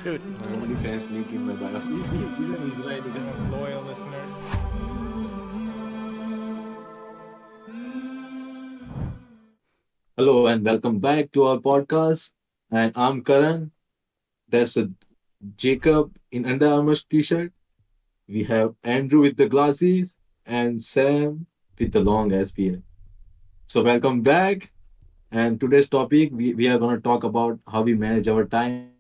Dude, OnlyFans link in my bio. Even Israel our most loyal listeners. Hello and welcome back to our podcast. And I'm Karan. There's a Jacob in Under Armour t-shirt. We have Andrew with the glasses and Sam with the long ass beard. So welcome back. And today's topic we are gonna talk about how we manage our time,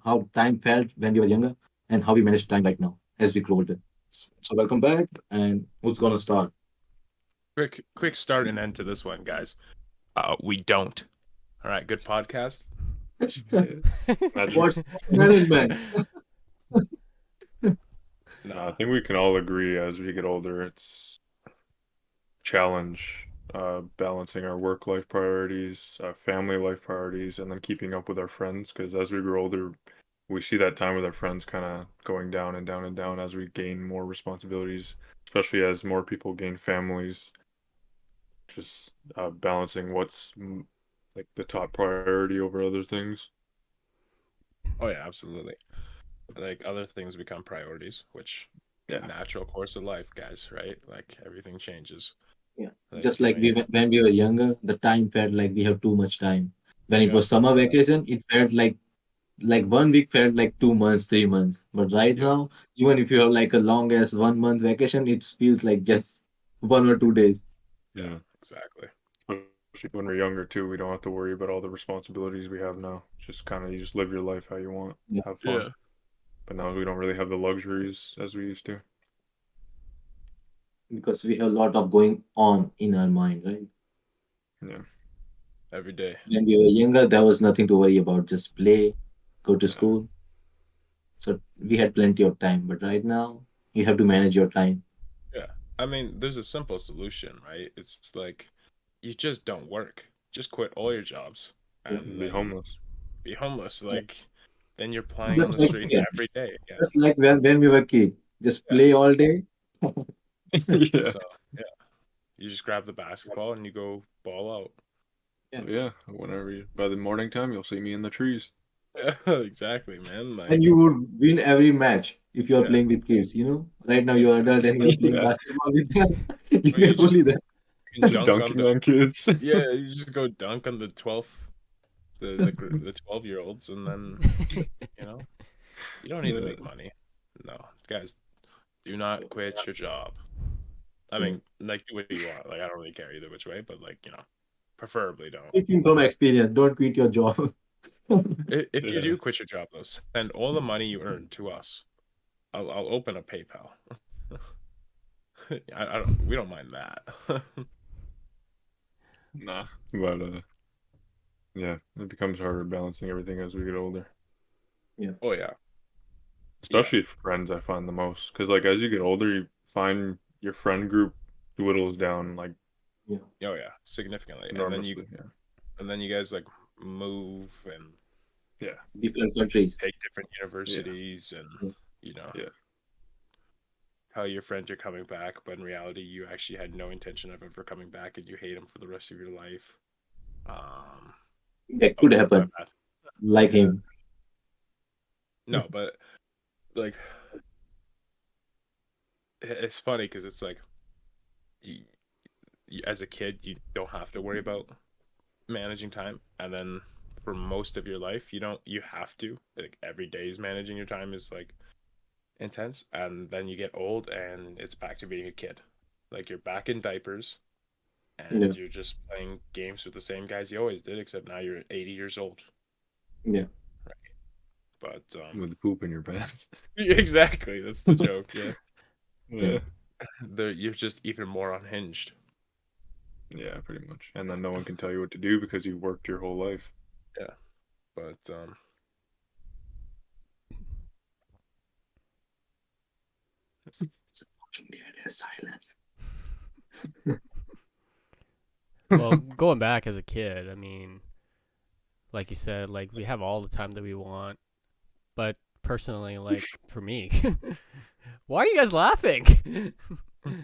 how time felt when we were younger, and how we manage time right now as we grow older. So welcome back and who's gonna start? Quick start and end to this one, guys. We don't. All right, good podcast. Magic. What's management? No, I think we can all agree as we get older, it's challenge balancing our work life priorities, family life priorities, and then keeping up with our friends. Because as we grow older, we see that time with our friends kind of going down and down and down as we gain more responsibilities, especially as more people gain families. Just balancing what's like the top priority over other things. Oh yeah, absolutely. Like other things become priorities, which Yeah. natural course of life, guys. Right? Like everything changes. Yeah. Like Just like yeah, when we were younger, the time felt like we have too much time. When it yeah, was summer vacation, it felt like 1 week felt like 2 months, 3 months. But right yeah, now, even if you have like a long as 1 month vacation, it feels like just 1 or 2 days. yeah. Yeah. Exactly. Especially when we're younger too, we don't have to worry about all the responsibilities we have now. Just kind of you just live your life how you want, Yeah. have fun. Yeah. But now we don't really have the luxuries as we used to. Because we have a lot of going on in our mind, right? Yeah, Every day. When we were younger, there was nothing to worry about. Just play, go to yeah, school. So we had plenty of time. But right now, you have to manage your time. Yeah. I mean, there's a simple solution, right? It's like you just don't work. Just quit all your jobs Yeah. and be then homeless. be homeless. Yeah. Like then you're playing on Just the like streets yeah, every day again. just like when we were kid, just Yeah. play all day. Yeah, So yeah, you just grab the basketball and you go ball out. Yeah. yeah. Whenever you, by the morning time, you'll see me in the trees. Yeah, exactly, man. And Like you would win every match if you are yeah, playing with kids, you know? Right now you're adult and you're exactly. playing Yeah, basketball with them. You Or you can just bully them. can dunk on dunking the on kids. yeah. You just go dunk on the 12 the 12-year-olds and then you know you don't need to Yeah, make money. No, guys, do not quit your job. I Yeah. mean, like do what you want. Like I don't really care either which way, but like preferably don't. Speaking from experience, don't quit your job. If you yeah, do quit your job though, send all the money you earn to us. I'll open a PayPal. I don't. We don't mind that. nah. But yeah, it becomes harder balancing everything as we get older. Yeah. Oh yeah, yeah, Especially friends, I find the most because like as you get older, you find your friend group dwindles down like Yeah. oh yeah, significantly. enormously. Yeah, And then you guys like move and yeah, Different countries. take different yeah, universities and Yes. you know yeah. tell your friends you're coming back, but in reality you actually had no intention of ever coming back and you hate them for the rest of your life. Um. That Oh, could my happen. bad. Like Yeah. him. No, but like it's funny because it's like you, as a kid you don't have to worry about managing time, and then for most of your life you have to like every day's managing your time is like intense, and then you get old and it's back to being a kid. Like you're back in diapers Yeah. and you're just playing games with the same guys you always did, except now you're 80 years old. Yeah. But With poop in your pants. exactly, that's the joke. Yeah. Yeah. Yeah, You're just even more unhinged. yeah, pretty much. And then no one can tell you what to do because you worked your whole life. Yeah. But It's fucking dead as silent. Well, going back as a kid, I mean, like you said, like we have all the time that we want. But personally, like for me, why are you guys laughing? because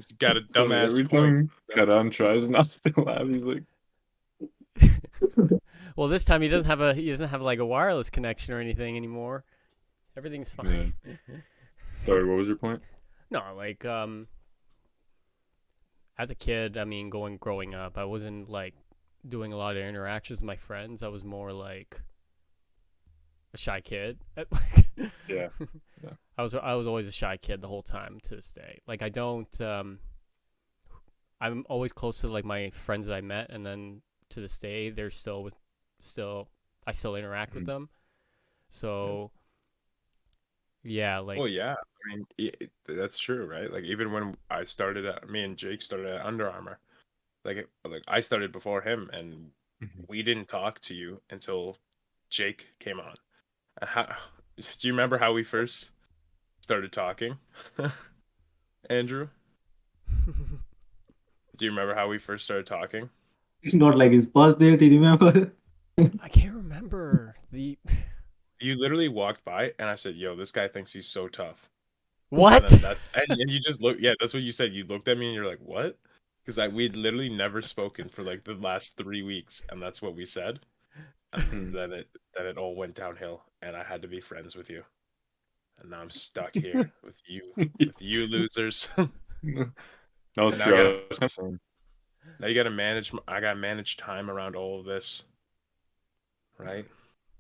you got a Tony, dumbass every point. time Karan tries not to laugh, he's like, Well, this time he doesn't have like a wireless connection or anything anymore. Everything's fine. Sorry, what was your point? No, like as a kid, I mean, growing up, I wasn't like doing a lot of interactions with my friends. I was more like a shy kid. Yeah. I was always a shy kid the whole time to this day. Like I don't I'm always close to like my friends that I met, and then to this day they're I still interact with Mm. them. So yeah, like Well, yeah. I mean, that's true, right? Like even when me and Jake started at Under Armour. Like I started before him, and Mhm. we didn't talk to you until Jake came on. How, do you remember how we first started talking, Andrew? Do you remember how we first started talking? It's not like his first date, you remember? I can't remember the You literally walked by, and I said, "Yo, this guy thinks he's so tough." what? And you just look. Yeah, that's what you said. You looked at me, and you're like, "What?" Because we'd literally never spoken for like the last 3 weeks, and that's what we said. And Mm. then it all went downhill, and I had to be friends with you. And now I'm stuck here with you losers. That was And true. I was kind of saying. now you I gotta manage time around all of this, right?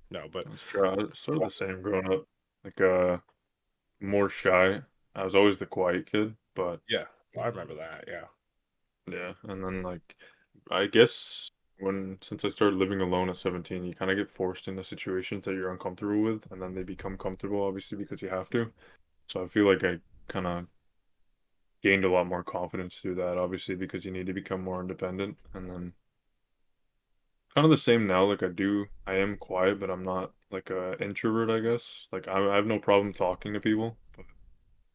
No, but That's true. I was sort of the same growing up. Like, more shy. I was always the quiet kid, but yeah, I remember that. Yeah, yeah. And then, like, I guess since I started living alone at 17, you kind of get forced into situations that you're uncomfortable with, and then they become comfortable, obviously, because you have to. So I feel like I kind of gained a lot more confidence through that, obviously, because you need to become more independent. And then kind of the same now. Like I am quiet, but I'm not like a introvert, I guess. Like I have no problem talking to people, but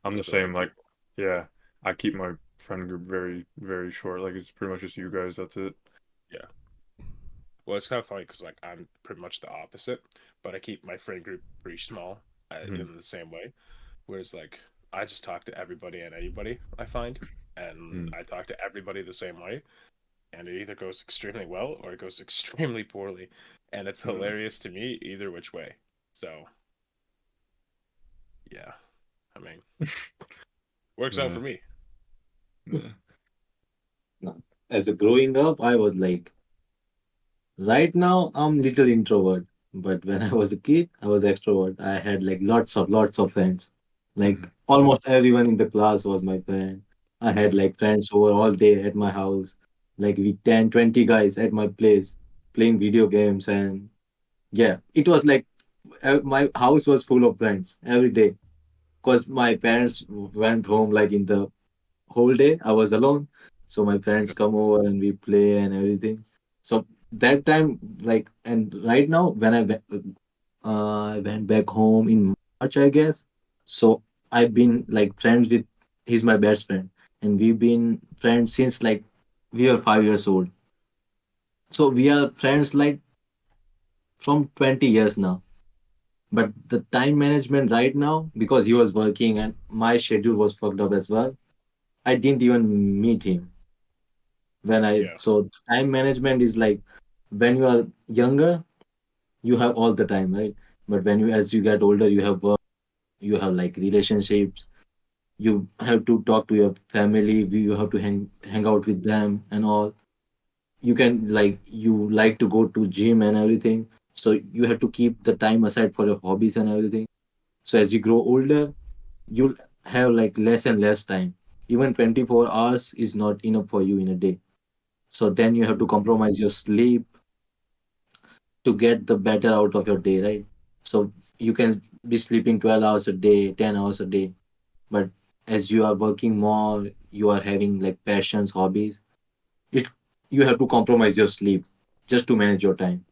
I'm the still same. hate Like, people. yeah, I keep my friend group very, very short. Like it's pretty much just you guys. That's it. Yeah. Well, it's kind of funny because like I'm pretty much the opposite, but I keep my friend group pretty small Mhm. in the same way. Whereas like I just talk to everybody and anybody I find, and Mhm. I talk to everybody the same way, and it either goes extremely well or it goes extremely poorly, and it's Yeah. hilarious to me either which way. So yeah, I mean, works out Yeah. for me. Yeah. No. As a growing up, I was like, right now I'm little introvert, but when I was a kid, I was extrovert. I had like lots of friends. Like Mhm. almost everyone in the class was my friend. I had like friends over all day at my house. Like we 10, 20 guys at my place playing video games, and yeah, it was like my house was full of friends every day because my parents went home like in the whole day. I was alone, so my friends come over and we play and everything. So that time, like, and right now when I went back home in March, I guess. So I've been like friends with. He's my best friend, and we've been friends since like we were 5 years old. So we are friends like from 20 years now. But the time management right now, because he was working and my schedule was fucked up as well, I didn't even meet him. Yeah, So time management is like when you are younger, you have all the time, right? But as you get older, you have work, you have like relationships, you have to talk to your family, you have to hang out with them and all. You can like you like to go to gym and everything, so you have to keep the time aside for your hobbies and everything. So as you grow older, you'll have like less and less time. Even 24 hours is not enough for you in a day. So then you have to compromise your sleep to get the better out of your day, right? So you can be sleeping 12 hours a day, 10 hours a day, but as you are working more, you are having like passions, hobbies, it you have to compromise your sleep just to manage your time.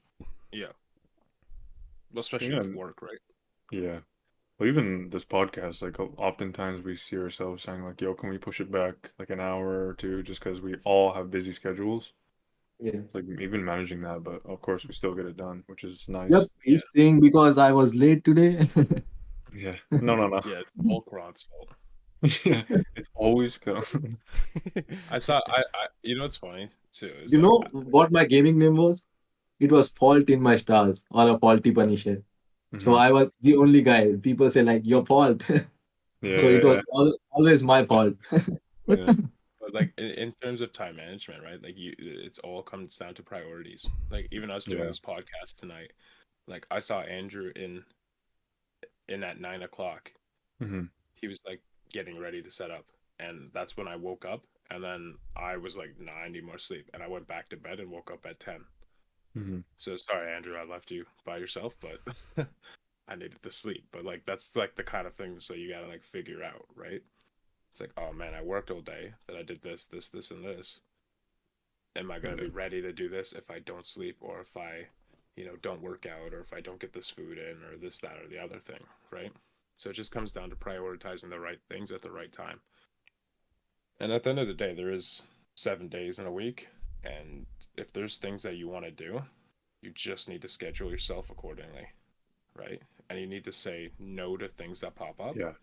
yeah. Well, especially Yeah. with work, right? Yeah. Well, even this podcast, like oftentimes we see ourselves saying like, "Yo, can we push it back like an hour or two?" Just because we all have busy schedules. Yeah. It's like even managing that, but of course we still get it done, which is Yep, nice. Yeah, he's saying because I was late today. Yeah. No, no, no. yeah. It's all Karan's fault. Yeah. It's always go. I saw. I. You know what's funny too is You like know what my gaming name was? it was fault in my stars or a faulty Punisher. So Mhm. I was the only guy. People say like your fault. So it Yeah. was always my But fault. Yeah. but like in terms of time management, right? Like it's all comes down to priorities. Like even us doing Yeah. this podcast tonight, like I saw Andrew in at 9 o'clock. Mhm. He was like getting ready to set up, and that's when I woke up. And then I was like, nah, I need more sleep, and I went back to bed and woke up at 10. Mhm. So sorry, Andrew, I left you by yourself, but I needed to sleep. But like that's like the kind of thing so you gotta like figure out, right? It's like, oh man, I worked all day, that I did this, this, this, and this. Am I gonna Yeah. be ready to do this if I don't sleep, or if I, don't work out, or if I don't get this food in, or this, that, or the other thing, right? So it just comes down to prioritizing the right things at the right time. And at the end of the day, there is 7 days in a week, and if there's things that you want to do, you just need to schedule yourself accordingly, right? And you need to say no to things that pop up Yeah.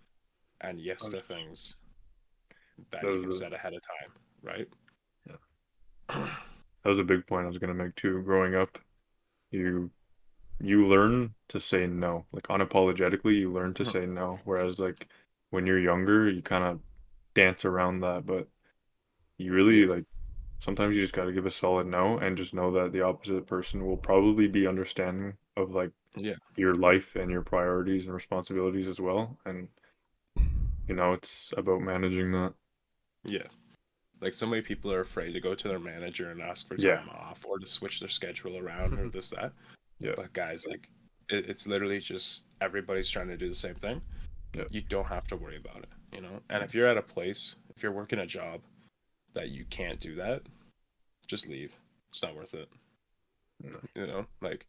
and yes That to was, things that that you was can a, set ahead of time, right? yeah. That was a big point I was gonna make too. Growing up, you you learn to say no. Like unapologetically, you learn to say no. Whereas like when you're younger, you kind of dance around that, but you really Yeah. like sometimes you just got to give a solid no and just know that the opposite person will probably be understanding of like Yeah. your life and your priorities and responsibilities as well. And it's about managing that. Yeah. Like so many people are afraid to go to their manager and ask for Yeah. time off or to switch their schedule around or this, that. Yeah. But guys, like it's literally just everybody's trying to do the same thing. Yeah. You don't have to worry about it. And if you're at a place, if you're working a job that you can't do that, just leave. It's not worth it. No. Like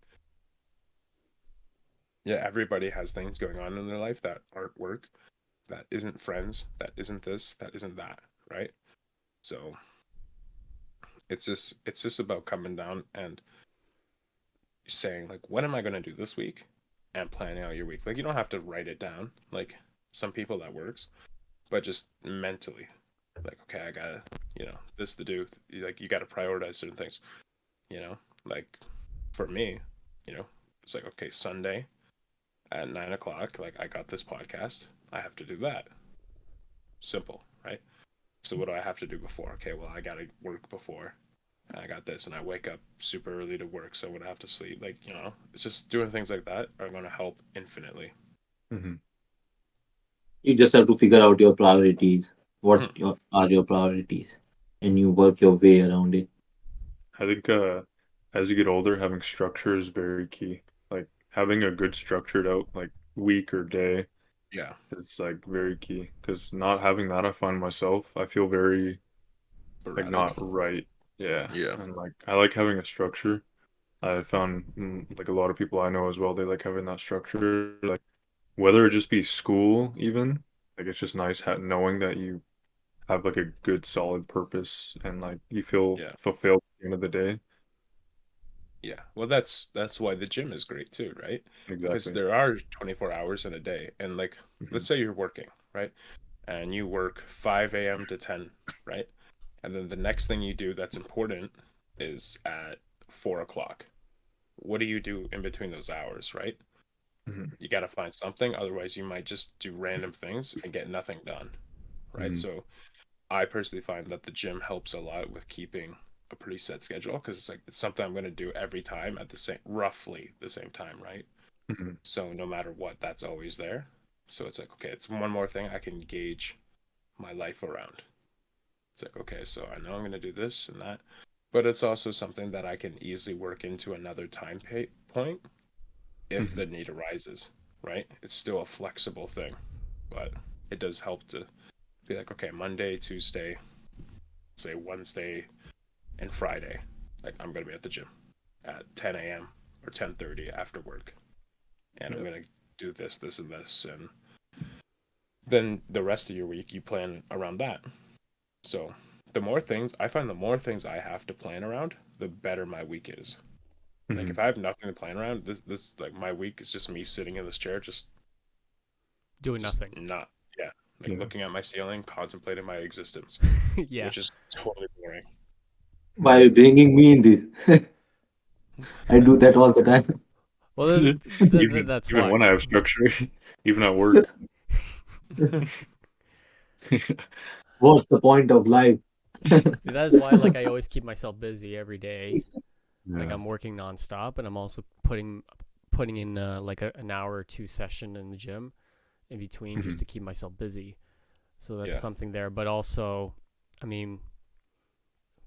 yeah, everybody has things going on in their life that aren't work, that isn't friends, that isn't this, that isn't that, right? So it's just about coming down and saying like, what am I gonna do this week, and planning out your week. Like you don't have to write it down. Like some people that works, but just mentally, like okay, I gotta this to do. Like you gotta prioritize certain things. You know, like for me, you know, it's like okay, Sunday at 9 o'clock. Like I got this podcast. I have to do that. Simple, right? So what do I have to do before? Okay, well I gotta work before. I got this, and I wake up super early to work, so I would have to sleep. Like it's just doing things like that are going to help infinitely. Hmm. You just have to figure out your priorities. What Mhm. are your priorities? And you work your way around it. I think as you get older, having structure is very key. Like having a good structured out like week or day Yeah, is like very key. Because not having that, I find myself, I feel very like sporadic. not right. Yeah, Yeah, and like I like having a structure. I found like a lot of people I know as well, they like having that structure. Like whether it just be school, even like it's just nice knowing that you have like a good solid purpose and like you feel yeah, fulfilled at the end of the day. yeah. Well, that's why the gym is great too, right? Because Exactly. there are 24 hours in a day, and like Hmm. let's say you're working, right? And you work 5 a.m. to 10, right? And then the next thing you do that's important is at 4 o'clock. What do you do in between those hours, right? Hmm. You got to find something, otherwise you might just do random things and get nothing done, right? Hmm. So I personally find that the gym helps a lot with keeping a pretty set schedule, because it's like it's something I'm going to do every time at the same roughly the same time, right? Hmm. So no matter what, that's always there. So it's like okay, it's one more thing I can gauge my life around. It's like okay, so I know I'm going to do this and that, but it's also something that I can easily work into another point if Hmm. the need arises, right? It's still a flexible thing, but it does help to be like, okay, Monday, Tuesday, say Wednesday, and Friday, like I'm gonna be at the gym at 10 a.m. or 10:30 after work, and I'm Yeah. gonna do this, this, and this, and then the rest of your week you plan around that. So I find the more things I have to plan around, the better my week is. Like Hmm. if I have nothing to plan around, this like my week is just me sitting in this chair, Doing just nothing. not, yeah, like Yeah. looking at my ceiling, contemplating my existence, Yeah. which is totally boring. By bringing me in this. I do that all the time. Well, Even that's even why. when I have structure, even at work. What's the point of life? See, that is why like I always keep myself busy every day. Like Yeah. I'm working nonstop, and I'm also putting in like an hour or two session in the gym in between just Mhm. to keep myself busy. So that's Yeah. something there. But also, I mean,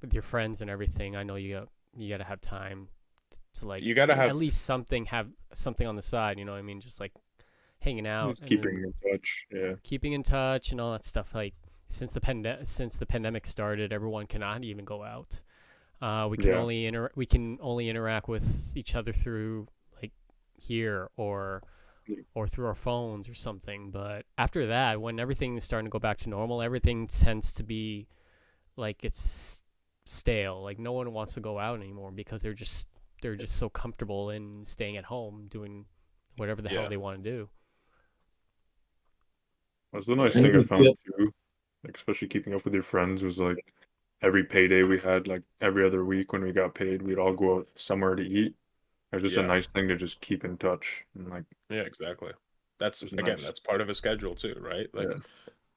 with your friends and everything, I know you got to have time to like You gotta have at least have something on the side. You know what I mean? Just like hanging out Just and keeping then in touch. Yeah. keeping in touch and all that stuff. Like since the pandemic started, everyone cannot even go out. Yeah. We can only interact with each other through like here or through our phones or something. But after that, when everything is starting to go back to normal, everything tends to be like it's stale. Like no one wants to go out anymore because they're just so comfortable in staying at home doing whatever the hell yeah. they want to do. That's the nice And thing I yeah, found too. Like especially keeping up with your friends was like every payday we had, like every other week when we got paid, we'd all go out somewhere to eat. It was just a Yeah. nice thing to just keep in touch and like Yeah, exactly. That's it was again, nice. that's part of a schedule too, right? Like Yeah.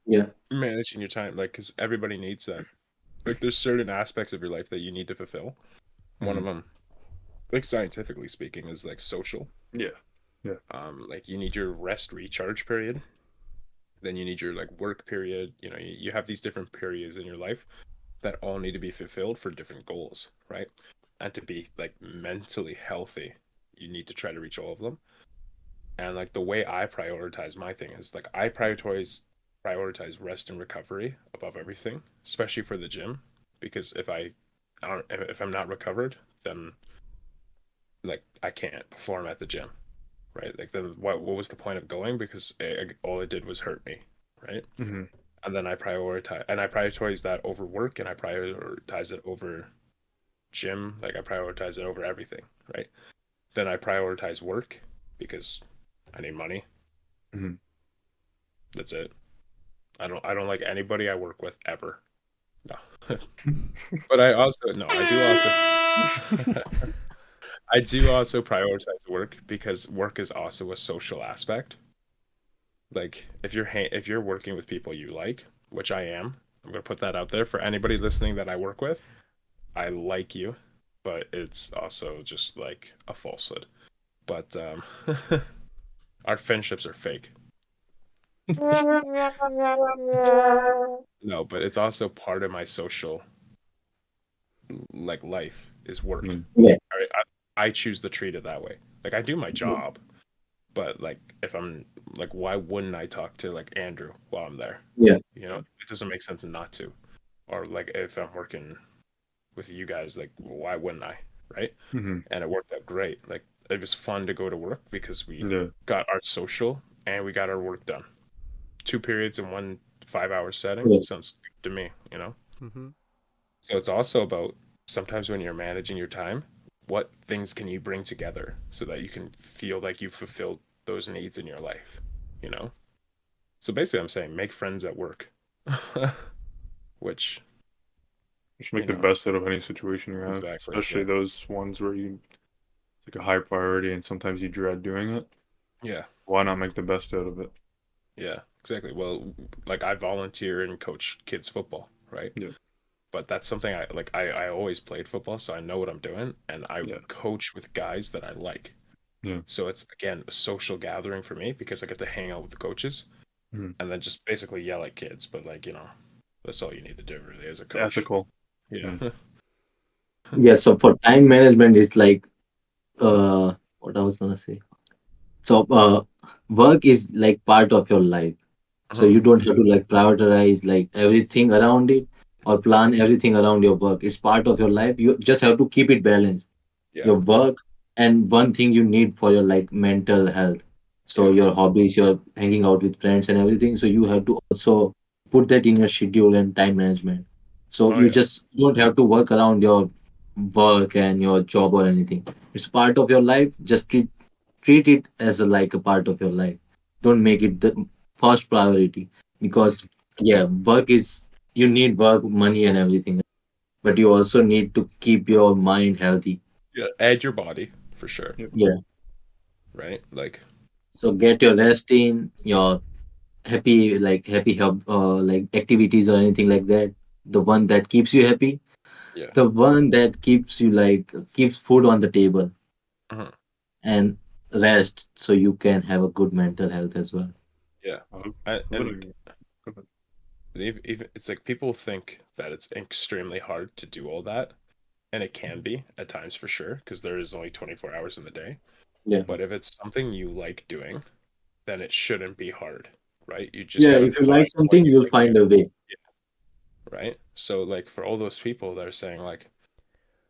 yeah, managing your time, like because everybody needs that. Like there's certain aspects of your life that you need to fulfill. One of Mhm. them, like scientifically speaking, is like social. Yeah. Yeah. Like you need your rest recharge period. Then you need your like work period. You know, you have these different periods in your life that all need to be fulfilled for different goals, right? And to be like mentally healthy, you need to try to reach all of them. And like the way I prioritize my thing is like I prioritize rest and recovery above everything, especially for the gym, because I don't if I'm not recovered, then like I can't perform at the gym, right? Like then what was the point of going? Because all it did was hurt me, right? Hmm. And then I prioritize that over work, and I prioritize it over gym, like I prioritize it over everything, right? Then I prioritize work because I need money. Hmm. That's it. I don't like anybody I work with ever. No. But I also no, I do also prioritize work because work is also a social aspect. Like if you're working with people you like, which I am, I'm gonna put that out there for anybody listening that I work with. I like you, but it's also just like a falsehood. But our friendships are fake. No, but it's also part of my social like life is work. Mm. yeah, I choose to treat it that way. Like I do my job, but like if I'm like why wouldn't I talk to like Andrew while I'm there? yeah, You know, it doesn't make sense not to. Or like if I'm working with you guys, like why wouldn't I? Right? Hmm. And it worked out great. Like it was fun to go to work because we Yeah. got our social and we got our work done. 2 periods in one 5 hour setting yeah. sounds good to me, you know? Mm-hmm. So it's also about sometimes when you're managing your time, what things can you bring together so that you can feel like you've fulfilled those needs in your life, you know? So basically, I'm saying make friends at work, which, Just you make the know, best out of any situation you have, exactly. especially Yeah. those ones where you it's like a high priority and sometimes you dread doing it. Yeah. Why not make the best out of it? Yeah. Exactly. Well, like I volunteer and coach kids football, right? Yeah. But that's something I like. I always played football, so I know what I'm doing, and I Yeah. coach with guys that I like. Yeah. So it's again a social gathering for me because I get to hang out with the coaches Mhm. and then just basically yell at kids. But like that's all you need to do really as a It's coach. ethical. Yeah. Yeah. Yeah, so for time management, it's like what I was gonna say. So work is like part of your life. So Uh-huh. you don't have to like prioritize like everything around it or plan everything around your work. It's part of your life. You just have to keep it balanced. Yeah. Your work and one thing you need for your like mental health. So Yeah. your hobbies, your hanging out with friends and everything. So you have to also put that in your schedule and time management. So Oh you yeah. just don't have to work around your work and your job or anything. It's part of your life. Just treat it as a like a part of your life. Don't make it the first priority because yeah, work is you need work, money and everything, but you also need to keep your mind healthy. Yeah, and your body for sure, Yeah. right? Like, So get your rest in, your happy help like activities or anything like that. The one that keeps you happy, yeah, the one that keeps you like keeps food on the table, uh and rest so you can have a good mental health as well. yeah, I and literally. Go ahead. even it's like people think that it's extremely hard to do all that, and it can be at times for sure, because there is only 24 hours in the day. Yeah. But if it's something you like doing, then it shouldn't be hard, right? You just Yeah, gotta if you like find what something, you you'll like to find do, a way. right? So like for all those people that are saying like,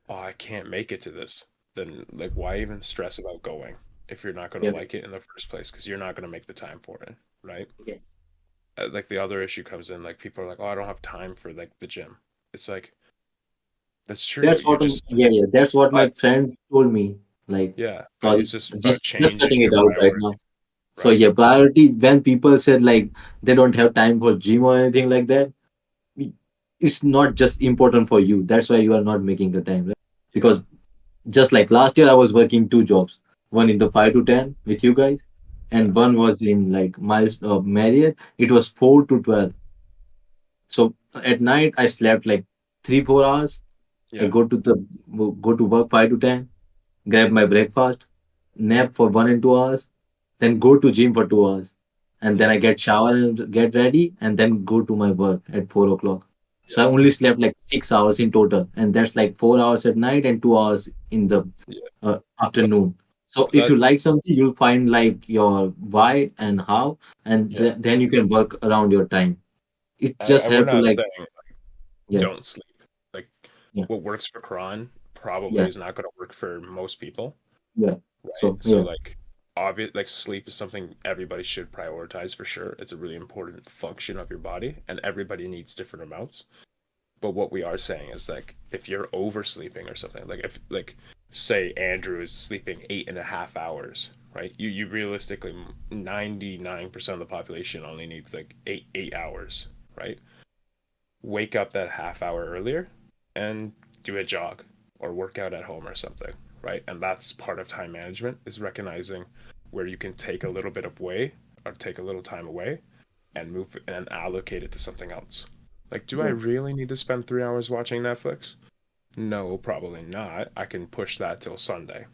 "Oh, I can't make it to this," then like why even stress about going if you're not gonna Yeah. like it in the first place? Because you're not gonna make the time for it, right? Yeah. Like the other issue comes in, like people are like, "Oh, I don't have time for like the gym." It's like that's true. That's You're what, just, yeah, that's what my but friend told me. Like, yeah, but sorry, it's just about just changing cutting it your out right priority, now. So right? yeah, priority when people said like they don't have time for gym or anything like that, it's not just important for you. That's why you are not making the time, right? Yeah, Because just like last year, I was working two jobs, one in the 5 to 10 with you guys, yeah, and one was in like Miles Marriott. It was 4 to 12. So at night, I slept like 3 4 hours. I yeah, go to work 5 to 10, grab my breakfast, nap for 1 and 2 hours, then go to gym for 2 hours, and then yeah, I get shower and get ready, and then go to my work at 4 o'clock. So I yeah, only slept like 6 hours in total, and that's like 4 hours at night and 2 hours in the yeah. But, afternoon. So but if that, you like something, you'll find like your why and how, and yeah. then you can work around your time. It just We're have to not like, saying yeah, don't sleep. Like yeah, what works for Quran probably yeah, is not going to work for most people, yeah. right? So So yeah, like obvious, like sleep is something everybody should prioritize for sure. It's a really important function of your body, and everybody needs different amounts. But what we are saying is like if you're oversleeping or something, like if like say Andrew is sleeping 8.5 hours, right? You realistically 99% of the population only needs like eight hours, right? Wake up that half hour earlier and do a jog or work out at home or something, right? And that's part of time management, is recognizing where you can take a little bit of away or take a little time away and move and allocate it to something else. Like, do I yeah. really need to spend 3 hours watching Netflix? No, probably not. I can push that till Sunday,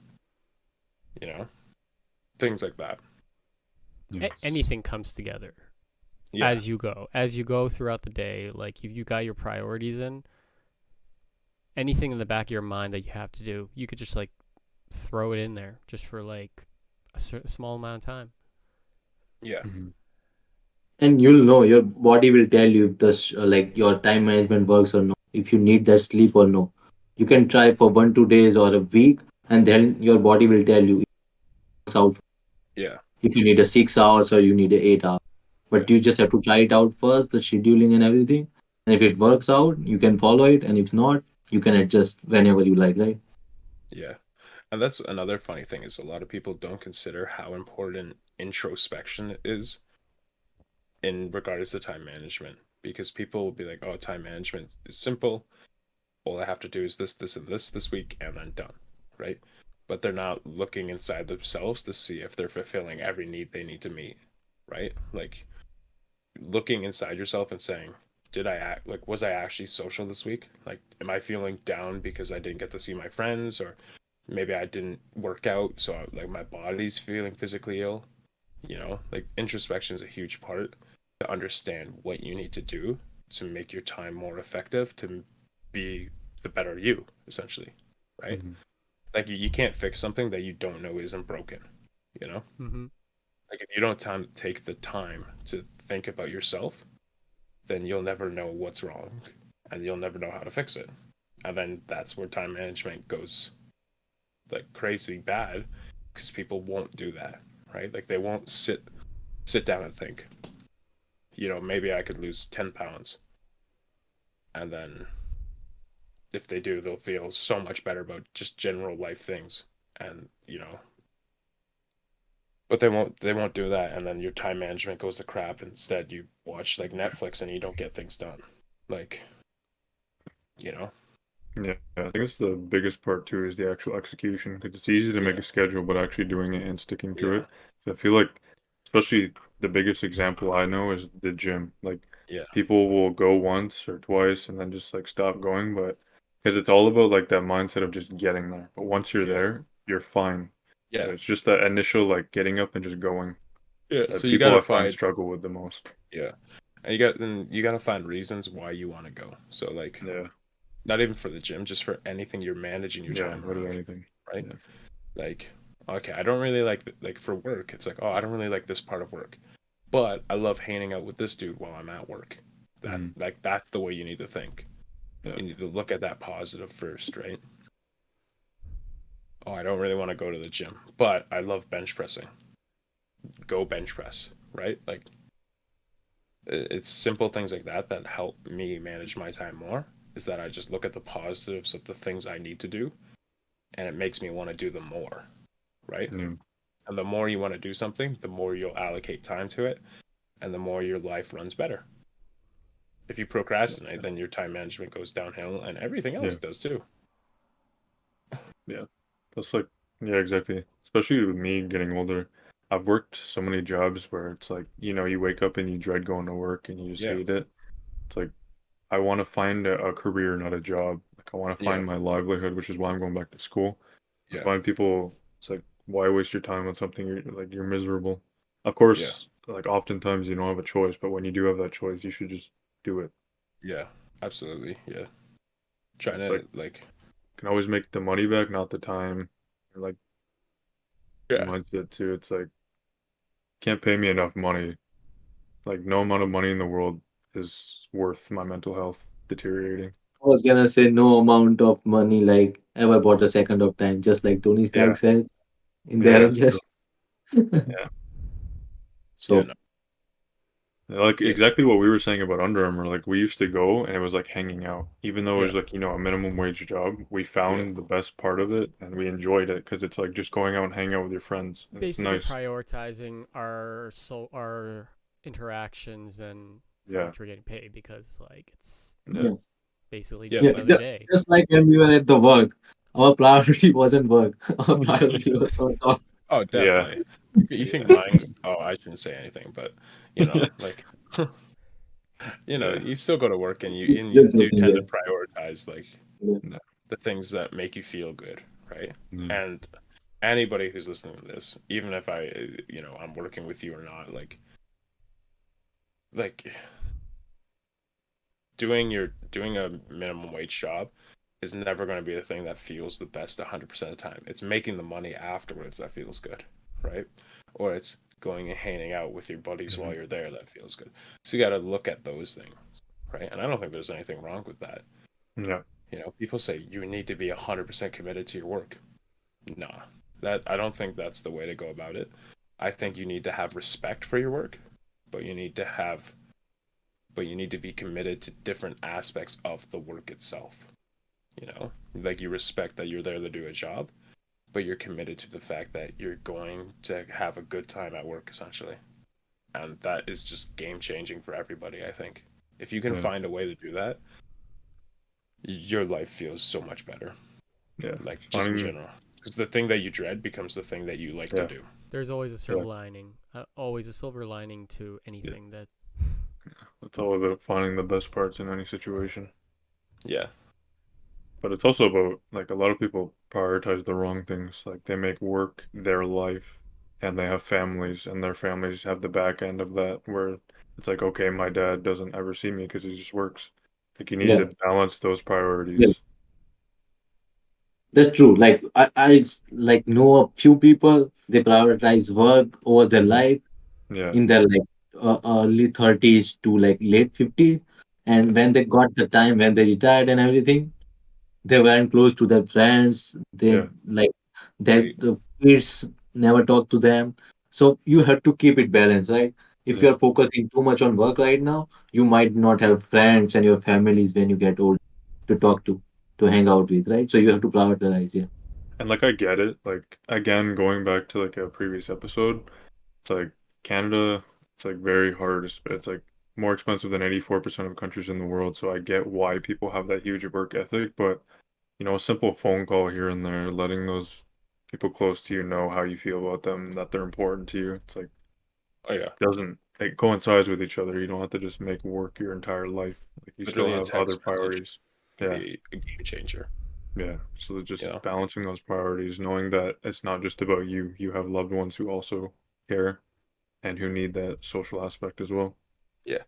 you know? Things like that. Yes. Anything comes together Yeah. as you go throughout the day. Like you got your priorities in, anything in the back of your mind that you have to do, you could just like throw it in there just for like a small amount of time. Yeah. Mhm. And you'll know, your body will tell you if this like your time management works or not, if you need that sleep or no. You can try for 1 2 days or a week, and then your body will tell you if it works out, Yeah. if you need a 6 hours or you need a 8 hours. Yeah. But you just have to try it out first, the scheduling and everything. And if it works out, you can follow it, and if not, you can adjust whenever you like, right? Yeah. And that's another funny thing, is a lot of people don't consider how important introspection is in regards to time management, because people will be like, "Oh, time management is simple. All I have to do is this, this, and this week, and then done," right? But they're not looking inside themselves to see if they're fulfilling every need they need to meet, right? Like looking inside yourself and saying, "Did I act like was I actually social this week? Like, am I feeling down because I didn't get to see my friends, or maybe I didn't work out, so like my body's feeling physically ill?" Like introspection is a huge part to understand what you need to do to make your time more effective, to be the better you, essentially, right? Mhm. Like you can't fix something that you don't know isn't broken, you know? Mm-hmm. Like if you don't take the time to think about yourself, then you'll never know what's wrong and you'll never know how to fix it. And then that's where time management goes like crazy bad, because people won't do that, right? Like they won't sit down and think, maybe I could lose 10 pounds. And then if they do, they'll feel so much better about just general life things. And, but they won't do that. And then your time management goes to crap. Instead, you watch like Netflix and you don't get things done. Like, you know, Yeah, I think it's the biggest part too is the actual execution because it's easy to make Yeah. a schedule, but actually doing it and sticking to Yeah. it. So I feel like, especially the biggest example I know is the gym. Like Yeah. people will go once or twice and then just like stop going, but because it's all about like that mindset of just getting there. But once you're Yeah. there, you're fine. Yeah. But it's just that initial like getting up and just going Yeah. that So you people gotta I find find. struggle with the most. Yeah. And you gotta find reasons why you want to go. So like, Yeah, not even for the gym, just for anything you're managing your yeah, time literally around, anything. right? Yeah, Like, okay, I don't really like for work. It's like, oh, I don't really like this part of work, but I love hanging out with this dude while I'm at work. mm, That's the way you need to think. yeah, You need to look at that positive first, right? Oh, I don't really want to go to the gym, but I love bench pressing. Go bench press, right? Like it's simple things like that that help me manage my time more. Is that I just look at the positives of the things I need to do, and it makes me want to do them more, right? yeah, And the more you want to do something, the more you'll allocate time to it, and the more your life runs better. If you procrastinate, then your time management goes downhill, and everything yeah. else does too. Yeah. That's like, yeah, exactly. Especially with me getting older. I've worked so many jobs where it's like, you wake up and you dread going to work and you just Yeah, hate it. It's like, I want to find a career, not a job. Like, I want to yeah, find my livelihood, which is why I'm going back to school. I yeah, find people, it's like, why waste your time on something you're miserable? Of yeah, course, like, oftentimes you don't have a choice, but when you do have that choice, you should just do it. yeah. Absolutely, yeah. Trying It's like, to like, you can always make the money back, not the time. Or like, the yeah, mindset too. It's like, can't pay me enough money. Like no amount of money in the world is worth my mental health deteriorating. I was gonna say no amount of money like ever bought a second of time, just like Tony Yeah, Stark said in the yeah, that's true. Avengers. Yeah. yeah, So no, Like yeah, exactly what we were saying about Under Armour. Like we used to go and it was like hanging out. Even though it yeah, was like, a minimum wage job, we yeah, found the best part of it and we enjoyed it because it's like just going out and hanging out with your friends. And it's Basically, nice. prioritizing our interactions and how Yeah. much we're getting paid because like it's Yeah. yeah, basically yeah, just yeah, man. another day. just like when we were at the work, our priority wasn't work. Our priority was our talk. Oh, Yeah. definitely. You think Yeah. mine's? Oh, I shouldn't say anything, but like, Yeah. you still go to work and you Just do joking, tend yeah. to prioritize like Yeah. Yeah. the things that make you feel good, right? Yeah. And anybody who's listening to this, even if I'm working with you or not, like doing a minimum wage job is never going to be the thing that feels the best 100% of the time. It's making the money afterwards that feels good, right? Or it's going and hanging out with your buddies while Mhm. you're there that feels good. So you got to look at those things, right? And I don't think there's anything wrong with that. Yeah. People say you need to be 100% committed to your work. Nah, that I don't think that's the way to go about it. I think you need to have respect for your work, but you need to be committed to different aspects of the work itself. Like you respect that you're there to do a job, but you're committed to the fact that you're going to have a good time at work essentially. And that is just game changing for everybody, I think. If you can Yeah. find a way to do that, your life feels so much better. Yeah. Like just in Finding general. Because the thing that you dread becomes the thing that you like to yeah. do. There's always a Yeah. silver lining. Always a silver lining to Yeah. anything that. It's all about finding the best parts in any situation. Yeah. But it's also about like a lot of people prioritize the wrong things. Like they make work their life and they have families and their families have the back end of that where it's like, okay, my dad doesn't ever see me because he just works. Like you need Yeah, to balance those yeah, priorities. that's true. Like like know a few people, they prioritize work over their life Yeah, in their like early 30s to like late 50s. yeah, And when they got the time, when they retired and everything, they weren't close to their friends. They yeah, like that Right. the kids never talk to them. So you have to keep it balanced, right? If yeah. you're focusing too much on work right now, you might not have friends and your families when you get old to talk to hang out with, right? So you have to prioritize, yeah. And like I get it. Like again, going back to like a previous episode, it's like Canada, it's like very hard. It's like more expensive than 84% of countries in the world. So I get why people have that huge work ethic, but a simple phone call here and there, letting those people close to you know how you feel about them, that they're important to you. It's like Oh yeah, doesn't it coincides with each other. You don't have to just make work your entire life. Like you still literally a have other text message priorities. can Yeah, be a game changer. yeah. So You just know, balancing those priorities, knowing that it's not just about you. You have loved ones who also care and who need that social aspect as well. yeah.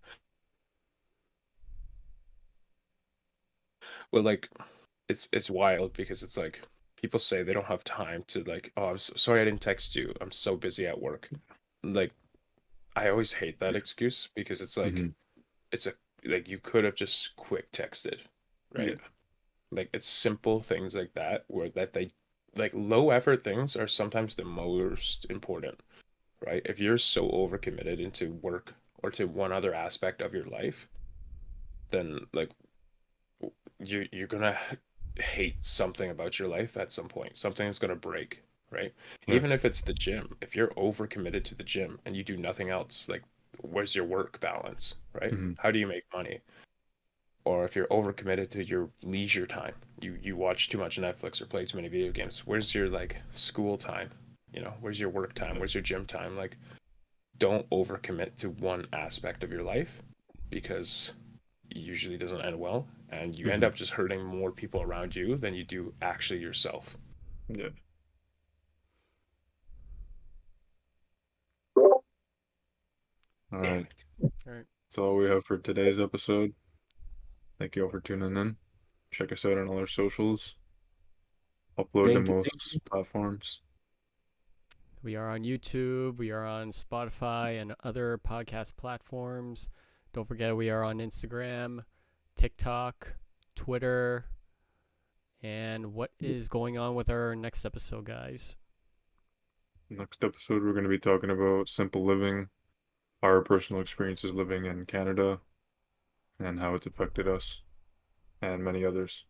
Well, like it's wild because it's like people say they don't have time to like, oh, I'm so sorry I didn't text you. I'm so busy at work. Like I always hate that excuse because it's like Hmm. it's a like you could have just quick texted, Yeah. right? Like it's simple things like that where that they like low effort things are sometimes the most important, right? If you're so overcommitted into work or to one other aspect of your life, then like you're gonna hate something about your life at some point. Something is gonna break, right? Yeah. Even if it's the gym, if you're overcommitted to the gym and you do nothing else, like where's your work balance, right? Hmm. How do you make money? Or if you're overcommitted to your leisure time, you watch too much Netflix or play too many video games. Where's your like school time? Where's your work time? Yeah. Where's your gym time? Like, don't overcommit to one aspect of your life because it usually doesn't end well, and you end Hmm. up just hurting more people around you than you do actually yourself. Yeah. All Damn right. it. All right. That's all we have for today's episode. Thank you all for tuning in. Check us out on all our socials. Upload to Thank you. Thank most you. platforms. We are on YouTube. We are on Spotify and other podcast platforms. Don't forget, we are on Instagram, TikTok, Twitter. And what is going on with our next episode, guys? Next episode, we're going to be talking about simple living, our personal experiences living in Canada, and how it's affected us, and many others.